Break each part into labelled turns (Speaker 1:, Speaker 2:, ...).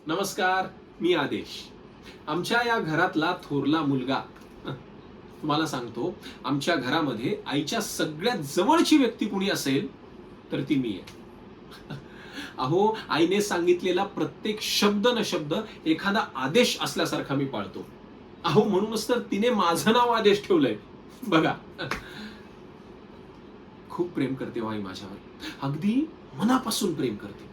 Speaker 1: नमस्कार, मी आदेश. आमच्या या घरातला थोरला मुलगा. तुम्हाला सांगतो, आमच्या घरामध्ये आईच्या सगळ्यात जवळची व्यक्ती कुणी असेल तर ती मी आहे. अहो, आईने सांगितलेला प्रत्येक शब्द न शब्द एखादा आदेश असल्यासारखा मी पाळतो. अहो, म्हणूनच तर तिने माझं नाव आदेश ठेवलंय. बघा, खूप प्रेम करते हो आई माझ्यावर. अगदी मनापासून प्रेम करते.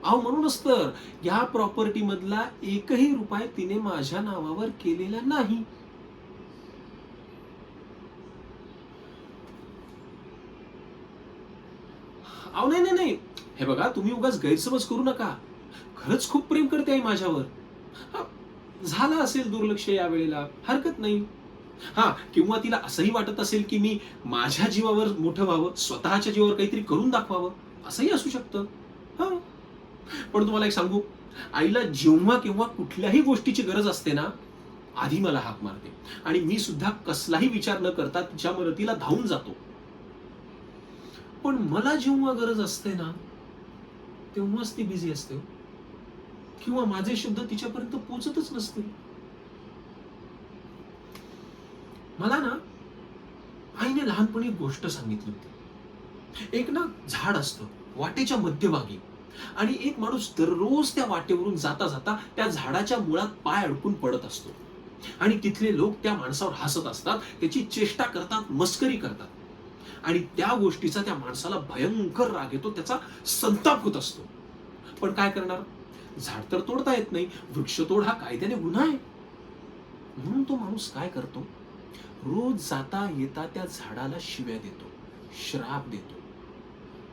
Speaker 1: अहो, म्हणूनच तर या प्रॉपर्टी मधला एकही रुपया तिने माझ्या नावावर केलेला नाही. अहो, नाही नाही नाही, हे बघा, तुम्ही उगाच गैरसमज करू नका. खरंच खूप प्रेम करते आई माझ्यावर. हा, झालं असेल दुर्लक्ष या वेळेला, हरकत नाही. हा, किंवा तिला असंही वाटत असेल की मी माझ्या जीवावर मोठं व्हावं, स्वतःच्या जीवावर काहीतरी करून दाखवावं, असंही असू शकतं. हा, पण तुम्हाला एक सांगू, आईला जेव्हा केव्हा कुठल्याही गोष्टीची गरज असते ना, आधी मला हाक मारते आणि मी सुद्धा कसलाही विचार न करता तिच्या मदतीला धावून जातो. पण मला जेव्हा गरज असते ना, तेव्हाच ती बिझी असते हो. किंवा माझे शब्द तिच्यापर्यंत पोहोचतच नसते. मला ना आईने लहानपणी एक गोष्ट सांगितली होती. एक ना झाड असतं वाटेच्या मध्यभागी, आणि एक माणूस दररोज त्या वाटेवरून जाता जाता त्या झाडाच्या मुळात पाय अडकून पडत असतो. आणि तिथले लोक त्या माणसावर हसत असतात, त्याची चेष्टा करतात, मस्करी करतात. आणि त्या गोष्टीचा त्या माणसाला भयंकर राग येतो, त्याचा संताप होत असतो. पण काय करणार, झाड तर तोडता येत नाही, वृक्षतोड हा कायद्याने गुन्हा आहे. म्हणून तो माणूस काय करतो, रोज जाता येता त्या झाडाला शिव्या देतो, श्राप देतो.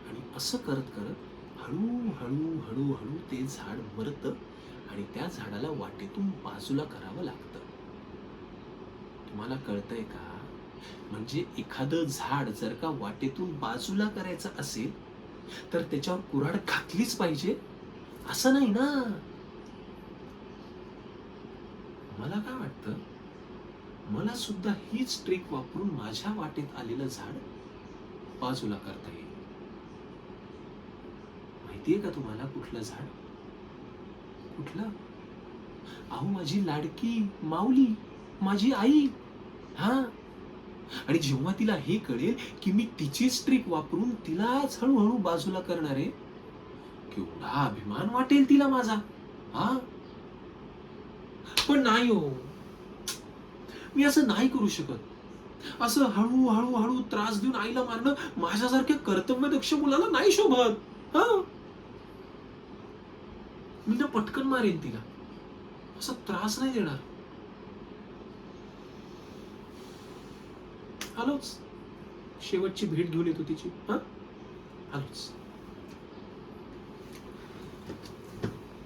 Speaker 1: आणि असं करत करत हळूहळू हळूहळू ते झाड मरतं आणि त्या झाडाला वाटेतून बाजूला करावं लागतं. तुम्हाला कळतंय का? म्हणजे एखादं झाड जर का वाटेतून बाजूला करायचं असेल तर त्याच्यावर कुऱ्हाड घातलीच पाहिजे, असं नाही ना. मला काय वाटतं, मला सुद्धा हीच ट्रिक वापरून माझ्या वाटेत आलेलं झाड बाजूला करता येईल. माहितीये का तुम्हाला कुठलं झाड? कुठलं? अहो, माझी लाडकी माऊली, माझी आई. हा, आणि जेव्हा तिला हे कळेल की मी तिचीच ट्रिक वापरून तिलाच हळूहळू बाजूला करणार आहे, केवढा अभिमान वाटेल तिला माझा. हा, पण नाही हो, मी असं नाही करू शकत. असं हळू हळू हळू त्रास देऊन आईला मारणं माझ्यासारख्या कर्तव्यदक्ष मुलाला नाही शोभत. हा, मी ना पटकन मारेन तिला, असा त्रास नाही देणार. आलोच, शेवटची भेट घेऊन येतो तिची. हा, आलोच.